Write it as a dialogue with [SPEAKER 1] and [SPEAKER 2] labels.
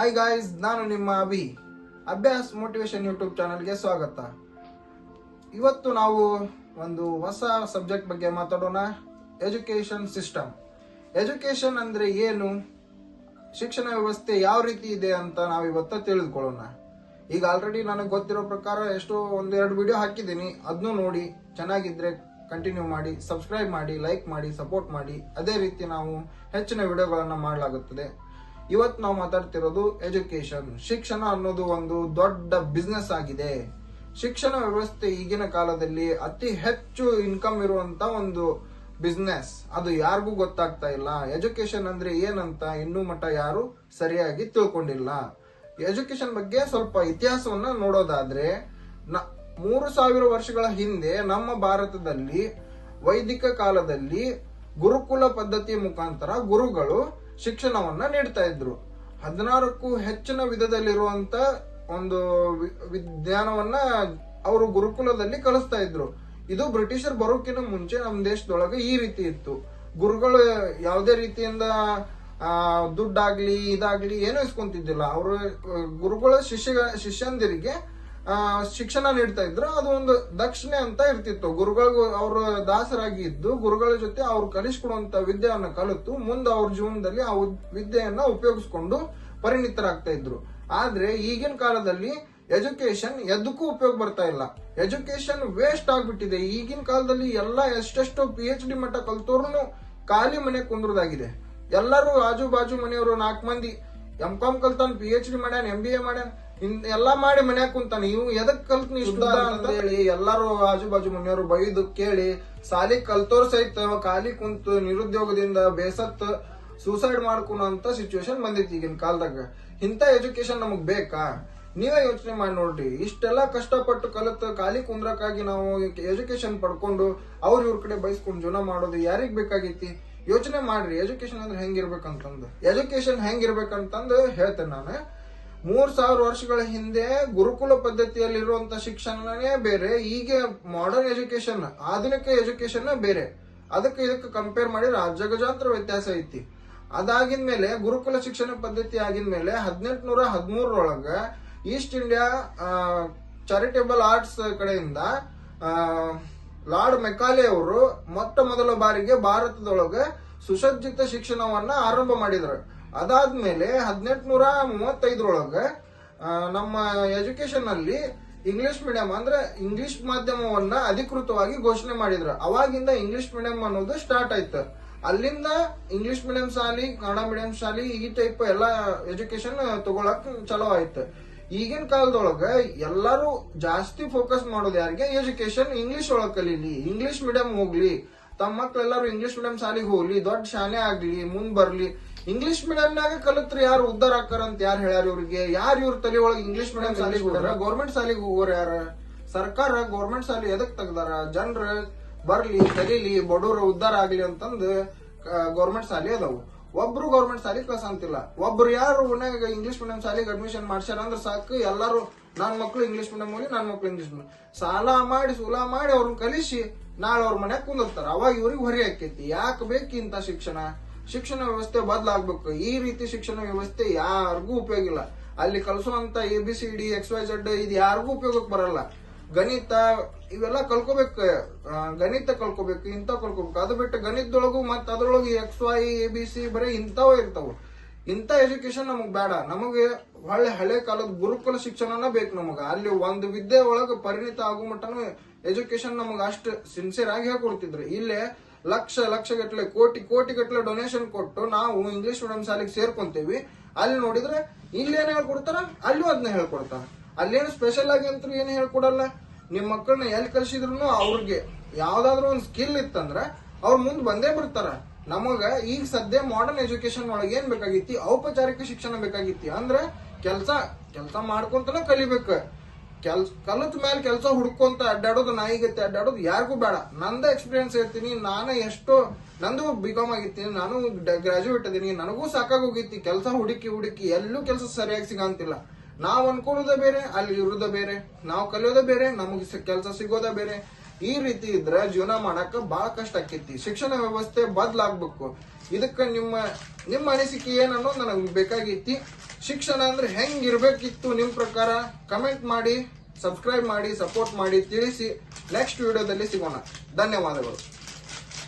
[SPEAKER 1] Hi guys, ನಾನು ನಿಮ್ಮ ಅಭಿ. ಅಭ್ಯಾಸ್ motivation YouTube ಚಾನಲ್ಗೆ ಸ್ವಾಗತ. ಇವತ್ತು ನಾವು ಒಂದು ಹೊಸ ಸಬ್ಜೆಕ್ಟ್ ಬಗ್ಗೆ ಮಾತಾಡೋಣ. Education system. ಎಜುಕೇಶನ್ ಅಂದ್ರೆ ಏನು, ಶಿಕ್ಷಣ ವ್ಯವಸ್ಥೆ ಯಾವ ರೀತಿ ಇದೆ ಅಂತ ನಾವು ಇವತ್ತು ತಿಳಿದುಕೊಳ್ಳೋಣ. ಈಗ ಆಲ್ರೆಡಿ ನನಗೆ ಗೊತ್ತಿರೋ ಪ್ರಕಾರ ಒಂದೆರಡು ವಿಡಿಯೋ ಹಾಕಿದ್ದೀನಿ, ಅದನ್ನು ನೋಡಿ. ಚೆನ್ನಾಗಿದ್ರೆ ಕಂಟಿನ್ಯೂ ಮಾಡಿ, ಸಬ್ಸ್ಕ್ರೈಬ್ ಮಾಡಿ, ಲೈಕ್ ಮಾಡಿ, ಸಪೋರ್ಟ್ ಮಾಡಿ. ಅದೇ ರೀತಿ ನಾವು ಹೆಚ್ಚಿನ ವಿಡಿಯೋಗಳನ್ನ ಮಾಡಲಾಗುತ್ತದೆ. ಇವತ್ತು ನಾವು ಮಾತಾಡ್ತಿರೋದು ಎಜುಕೇಶನ್. ಶಿಕ್ಷಣ ಅನ್ನೋದು ಒಂದು ದೊಡ್ಡ ಬಿಸ್ನೆಸ್ ಆಗಿದೆ. ಶಿಕ್ಷಣ ವ್ಯವಸ್ಥೆ ಈಗಿನ ಕಾಲದಲ್ಲಿ ಅತಿ ಹೆಚ್ಚು ಇನ್ಕಮ್ ಇರುವಂತ ಒಂದು ಬಿಸ್ನೆಸ್. ಅದು ಯಾರಿಗೂ ಗೊತ್ತಾಗ್ತಾ ಇಲ್ಲ. ಎಜುಕೇಶನ್ ಅಂದ್ರೆ ಏನಂತ ಇನ್ನೂ ಮಟ್ಟ ಯಾರು ಸರಿಯಾಗಿ ತಿಳ್ಕೊಂಡಿಲ್ಲ. ಎಜುಕೇಶನ್ ಬಗ್ಗೆ ಸ್ವಲ್ಪ ಇತಿಹಾಸವನ್ನ ನೋಡೋದಾದ್ರೆ 3000 ವರ್ಷಗಳ ಹಿಂದೆ ನಮ್ಮ ಭಾರತದಲ್ಲಿ ವೈದಿಕ ಕಾಲದಲ್ಲಿ ಗುರುಕುಲ ಪದ್ಧತಿಯ ಮುಖಾಂತರ ಗುರುಗಳು ಶಿಕ್ಷಣವನ್ನ ನೀಡ್ತಾ ಇದ್ರು. 16ಕ್ಕೂ ಹೆಚ್ಚಿನ ವಿಧದಲ್ಲಿರುವಂತ ಒಂದು ವಿಜ್ಞಾನವನ್ನ ಅವರು ಗುರುಕುಲದಲ್ಲಿ ಕಲಿಸ್ತಾ ಇದ್ರು. ಇದು ಬ್ರಿಟಿಷರ್ ಬರೋಕಿನ ಮುಂಚೆ ನಮ್ಮ ದೇಶದೊಳಗೆ ಈ ರೀತಿ ಇತ್ತು. ಗುರುಗಳು ಯಾವುದೇ ರೀತಿಯಿಂದ ದುಡ್ಡಾಗ್ಲಿ ಇದಾಗ್ಲಿ ಏನೂ ಇಸ್ಕೊಂತಿದ್ದಿಲ್ಲ. ಅವರು ಗುರುಗಳ ಶಿಷ್ಯಂದಿರಿಗೆ ಶಿಕ್ಷಣ ನೀಡ್ತಾ ಇದ್ರು. ಅದು ಒಂದು ದಕ್ಷಿಣೆ ಅಂತ ಇರ್ತಿತ್ತು. ಗುರುಗಳಿಗೂ ಅವರು ದಾಸರಾಗಿ ಇದ್ದು ಗುರುಗಳ ಜೊತೆ ಅವ್ರು ಕಲಿಸ್ಕೊಡುವಂತ ವಿದ್ಯೆಯನ್ನ ಕಲಿತು ಮುಂದೆ ಅವ್ರ ಜೀವನದಲ್ಲಿ ಆ ವಿದ್ಯೆಯನ್ನ ಉಪಯೋಗಿಸ್ಕೊಂಡು ಪರಿಣಿತರಾಗ್ತಾ ಇದ್ರು. ಆದ್ರೆ ಈಗಿನ ಕಾಲದಲ್ಲಿ ಎಜುಕೇಶನ್ ಎದಕ್ಕೂ ಉಪಯೋಗ ಬರ್ತಾ ಇಲ್ಲ. ಎಜುಕೇಶನ್ ವೇಸ್ಟ್ ಆಗ್ಬಿಟ್ಟಿದೆ. ಈಗಿನ ಕಾಲದಲ್ಲಿ ಎಲ್ಲ ಎಷ್ಟೆಷ್ಟು PhD ಮಟ್ಟ ಕಲ್ತೋರ್ನು ಖಾಲಿ ಮನೆ ಕುಂದ್ರದಾಗಿದೆ. ಎಲ್ಲರೂ ಆಜು ಬಾಜು ಮನೆಯವರು 4 ಮಂದಿ M.Com ಕಲ್ತಾನ, PhD ಮಾಡ್ಯಾನ, MBA ಮಾಡ್ಯಾನ, ಎಲ್ಲಾ ಮಾಡಿ ಮನ್ಯಾಗ ಕುಂತಾನ. ಇವು ಎದಕ್ ಕಲ್ತ್ ಇಷ್ಟ ಅಂತ ಹೇಳಿ ಎಲ್ಲಾರು ಆಜು ಬಾಜು ಮನೆಯವರು ಬೈದು ಕೇಳಿ ಸಾಲಿ ಕಲ್ತೋರ್ ಸಹಿತ ಖಾಲಿ ಕುಂತು ನಿರುದ್ಯೋಗದಿಂದ ಬೇಸತ್ ಸೂಸೈಡ್ ಮಾಡ್ಕೊಳಂತ ಸಿಚುವೇಶನ್ ಬಂದೈತಿ ಈಗಿನ ಕಾಲದಾಗ. ಇಂಥ ಎಜುಕೇಶನ್ ನಮಗ್ ಬೇಕಾ? ನೀವೇ ಯೋಚನೆ ಮಾಡಿ ನೋಡ್ರಿ. ಇಷ್ಟೆಲ್ಲಾ ಕಷ್ಟಪಟ್ಟು ಕಲಿತು ಖಾಲಿ ಕುಂದ್ರಕ್ಕಾಗಿ ನಾವು ಎಜುಕೇಶನ್ ಪಡ್ಕೊಂಡು ಇವ್ರ ಕಡೆ ಬಯಸ್ಕೊಂಡು ಜೀವನ ಮಾಡೋದು ಯಾರಿಗ್ ಬೇಕಾಗೈತಿ? ಯೋಚನೆ ಮಾಡ್ರಿ. ಎಜುಕೇಶನ್ ಅಂದ್ರೆ ಹೆಂಗಿರ್ಬೇಕಂತಂದು ಎಜುಕೇಶನ್ ಹೆಂಗಿರ್ಬೇಕಂತಂದು ಹೇಳ್ತೇನೆ ನಾನು. 3000 ವರ್ಷಗಳ ಹಿಂದೆ ಗುರುಕುಲ ಪದ್ಧತಿಯಲ್ಲಿರುವಂತ ಶಿಕ್ಷಣನೇ ಬೇರೆ, ಈಗ ಮಾಡರ್ನ್ ಎಜುಕೇಶನ್ ಆಧುನಿಕ ಎಜುಕೇಶನ್ ಬೇರೆ. ಇದಕ್ಕೆ ಕಂಪೇರ್ ಮಾಡಿ ರಾಜ್ಯಗಜಾಂತರ ವ್ಯತ್ಯಾಸ ಐತಿ. ಅದಾಗಿದ್ಮೇಲೆ ಗುರುಕುಲ ಶಿಕ್ಷಣ ಪದ್ಧತಿ ಆಗಿದ್ಮೇಲೆ 1813 ಈಸ್ಟ್ ಇಂಡಿಯಾ ಚಾರಿಟೇಬಲ್ ಆರ್ಟ್ಸ್ ಕಡೆಯಿಂದ ಲಾರ್ಡ್ ಮೆಕಾಲೆ ಅವರು ಮೊದಲ ಬಾರಿಗೆ ಭಾರತದೊಳಗ ಸುಸಜ್ಜಿತ ಶಿಕ್ಷಣವನ್ನ ಆರಂಭ ಮಾಡಿದ್ರು. ಅದಾದ್ಮೇಲೆ 1835 ನಮ್ಮ ಎಜುಕೇಶನ್ ಅಲ್ಲಿ ಇಂಗ್ಲಿಷ್ ಮೀಡಿಯಂ ಅಂದ್ರೆ ಇಂಗ್ಲಿಷ್ ಮಾಧ್ಯಮವನ್ನ ಅಧಿಕೃತವಾಗಿ ಘೋಷಣೆ ಮಾಡಿದ್ರು. ಅವಾಗಿಂದ ಇಂಗ್ಲಿಷ್ ಮೀಡಿಯಂ ಅನ್ನೋದು ಸ್ಟಾರ್ಟ್ ಆಯ್ತು. ಅಲ್ಲಿಂದ ಇಂಗ್ಲಿಷ್ ಮೀಡಿಯಂ ಶಾಲಿ, ಕನ್ನಡ ಮೀಡಿಯಂ ಶಾಲಿ ಈ ಟೈಪ್ ಎಲ್ಲಾ ಎಜುಕೇಶನ್ ತಗೊಳಕ್ ಚಲೋ ಆಯ್ತು. ಈಗಿನ ಕಾಲದೊಳಗ ಎಲ್ಲರೂ ಜಾಸ್ತಿ ಫೋಕಸ್ ಮಾಡೋದು ಯಾರಿಗೆ? ಎಜುಕೇಶನ್ ಇಂಗ್ಲಿಷ್ ಒಳಗ್ ಕಲೀಲಿ, ಇಂಗ್ಲಿಷ್ ಮೀಡಿಯಂ ಹೋಗ್ಲಿ, ತಮ್ಮ ಮಕ್ಳೆಲ್ಲಾರು ಇಂಗ್ಲಿಷ್ ಮೀಡಿಯಂ ಶಾಲಿಗೆ ಹೋಗ್ಲಿ, ದೊಡ್ಡ ಶಾಲೆ ಆಗ್ಲಿ, ಮುಂದ್ ಬರ್ಲಿ. ಇಂಗ್ಲಿಷ್ ಮೀಡಿಯಂನಾಗ ಕಲಿತ್ರಿ ಯಾರು ಉದ್ದಾರ ಆಕಾರ ಅಂತ ಯಾರು ಹೇಳ್ಯಾರ ಇವ್ರಿಗೆ? ಇವ್ರ ತಲೆ ಒಳಗೆ ಇಂಗ್ಲಿಷ್ ಮೀಡಿಯಂ ಶಾಲೆಗೆ ಹೋಗ್ಯಾರ? ಗೌರ್ಮೆಂಟ್ ಶಾಲೆಗೆ ಹೋಗೋರು ಯಾರ? ಸರ್ಕಾರ ಗೌರ್ಮೆಂಟ್ ಶಾಲೆ ಎದಕ್ ತೆಗ್ದಾರ? ಜನರ ಬರ್ಲಿ, ಕಲೀಲಿ, ಬಡವರು ಉದ್ದಾರ ಆಗ್ಲಿ ಅಂತಂದು ಗೌರ್ಮೆಂಟ್ ಶಾಲೆ ಅದಾವು. ಒಬ್ರು ಗೌರ್ಮೆಂಟ್ ಶಾಲೆ ಕಳ್ಸಂತಿಲ್ಲ. ಒಬ್ರು ಯಾರು ಮನ್ಯಾಗ ಇಂಗ್ಲಿಷ್ ಮೀಡಿಯಂ ಶಾಲೆಗೆ ಅಡ್ಮಿಷನ್ ಮಾಡ್ಸ್ಯಾರ ಅಂದ್ರೆ ಸಾಕು, ಎಲ್ಲಾರು ನನ್ ಮಕ್ಳು ಇಂಗ್ಲಿಷ್ ಮೀಡಿಯಂ ಹೋಗಿ, ನನ್ ಮಕ್ಳು ಇಂಗ್ಲಿಷ್ ಮೀಡಿಯಂ ಸಾಲ ಮಾಡಿ ಅವ್ರನ್ನ ಕಲಿಸಿ ನಾಳೆ ಅವ್ರ ಮನ್ಯಾಗ ಕುಂದಿರ್ತಾರ. ಅವಾಗ ಇವ್ರಿಗೆ ಹೊರೆ ಆಕೈತಿ. ಯಾಕೆ ಬೇಕು ಇಂತ ಶಿಕ್ಷಣ ವ್ಯವಸ್ಥೆ ಬದಲಾಗ್ಬೇಕು. ಈ ರೀತಿ ಶಿಕ್ಷಣ ವ್ಯವಸ್ಥೆ ಯಾರಿಗೂ ಉಪಯೋಗ ಇಲ್ಲ. ಅಲ್ಲಿ ಕಲಿಸುವಂತ ABCD XYZ ಇದು ಯಾರಿಗೂ ಉಪಯೋಗಕ್ಕೆ ಬರಲ್ಲ. ಗಣಿತ ಇವೆಲ್ಲ ಕಲ್ಕೋಬೇಕು, ಗಣಿತ ಕಲ್ಕೋಬೇಕು, ಇಂಥವ್ ಕಲ್ಕೋಬೇಕು. ಅದು ಬಿಟ್ಟು ಗಣಿತದೊಳಗು ಮತ್ತ ಅದ್ರೊಳಗೆ XY ABC ಬರೀ ಇಂಥವೇ ಇರ್ತಾವ. ಇಂಥ ಎಜುಕೇಶನ್ ನಮಗ್ ಬೇಡ. ನಮಗೆ ಹಳೆ ಕಾಲದ ಗುರುಕುಲ ಶಿಕ್ಷಣನ ಬೇಕು ನಮಗ. ಅಲ್ಲಿ ಒಂದು ವಿದ್ಯೆ ಒಳಗ ಪರಿಣಿತ ಆಗೋ ಮಟ್ಟನು ಎಜುಕೇಶನ್ ನಮಗ ಅಷ್ಟು ಸಿನ್ಸಿಯರ್ ಆಗಿ ಹೇಳ್ಕೊಡ್ತಿದ್ರು. ಇಲ್ಲೇ ಲಕ್ಷ ಗಟ್ಟಲೆ ಕೋಟಿ ಗಟ್ಟಲೆ ಡೊನೇಷನ್ ಕೊಟ್ಟು ನಾವು ಇಂಗ್ಲಿಷ್ ಮೀಡಿಯಂ ಶಾಲೆಗೆ ಸೇರ್ಕೊಂತೀವಿ. ಅಲ್ಲಿ ನೋಡಿದ್ರೆ ಇಲ್ಲಿ ಏನ್ ಹೇಳ್ಕೊಡ್ತಾರ, ಅಲ್ಲೂ ಅದನ್ನ ಹೇಳ್ಕೊಡ್ತಾರ. ಅಲ್ಲೇನು ಸ್ಪೆಷಲ್ ಆಗಿ ಅಂತೂ ಏನು ಹೇಳ್ಕೊಡಲ್ಲ. ನಿಮ್ ಮಕ್ಕಳನ್ನ ಎಲ್ಲಿ ಕಲ್ಸಿದ್ರು ಅವ್ರಿಗೆ ಯಾವ್ದಾದ್ರು ಒಂದು ಸ್ಕಿಲ್ ಇತ್ತಂದ್ರ ಅವ್ರ ಮುಂದ್ ಬಂದೇ ಬಿಡ್ತಾರ. ನಮಗ ಈಗ ಸದ್ಯ ಮಾಡರ್ನ್ ಎಜುಕೇಶನ್ ಒಳಗೆ ಏನ್ ಬೇಕಾಗಿತ್ತಿ? ಔಪಚಾರಿಕ ಶಿಕ್ಷಣ ಬೇಕಾಗಿತ್ತಿ. ಅಂದ್ರೆ ಕೆಲ್ಸ ಮಾಡ್ಕೊಂತನ ಕಲಿಬೇಕು. ಕಲಿತ ಮೇಲೆ ಕೆಲಸ ಹುಡ್ಕೊಂತ ಅಡ್ಡಾಡೋದು, ನಾಯಿಗತ್ತೆ ಅಡ್ಡಾಡೋದು ಯಾರಿಗೂ ಬೇಡ. ನಂದ ಎಕ್ಸ್ಪೀರಿಯನ್ಸ್ ಹೇಳ್ತೀನಿ. ನಂದು B.Com ಆಗಿರ್ತೀನಿ, ನಾನು ಗ್ರಾಜುಯೇಟ್ ಅದೀನಿ. ನನಗೂ ಸಾಕಾಗೋಗಿತ್ತಿ ಕೆಲಸ ಹುಡುಕಿ ಎಲ್ಲೂ ಕೆಲಸ ಸರಿಯಾಗಿ ಸಿಗಂತಿಲ್ಲ. ನಾವ್ ಅನ್ಕೊಳ್ಳೋದ ಬೇರೆ, ಅಲ್ಲಿ ಇರೋದ ಬೇರೆ, ನಾವು ಕಲಿಯೋದ ಬೇರೆ, ನಮಗ್ ಕೆಲಸ ಸಿಗೋದ ಬೇರೆ. ಈ ರೀತಿ ಇದ್ರೆ ಜೀವನ ಮಾಡಕ್ ಬಹಳ ಕಷ್ಟ ಆಕೈತಿ. ಶಿಕ್ಷಣ ವ್ಯವಸ್ಥೆ ಬದಲಾಗ್ಬೇಕು. ಇದಕ್ಕ ನಿಮ್ಮ ಅನಿಸಿಕೆ ಏನನ್ನೋದು ನನಗೆ ಬೇಕಾಗೈತಿ. ಶಿಕ್ಷಣ ಅಂದ್ರೆ ಹೆಂಗಿರ್ಬೇಕಿತ್ತು ನಿಮ್ ಪ್ರಕಾರ ಕಮೆಂಟ್ ಮಾಡಿ, ಸಬ್ಸ್ಕ್ರೈಬ್ ಮಾಡಿ, ಸಪೋರ್ಟ್ ಮಾಡಿ, ತಿಳಿಸಿ. ನೆಕ್ಸ್ಟ್ ವಿಡಿಯೋದಲ್ಲಿ ಸಿಗೋಣ. ಧನ್ಯವಾದಗಳು.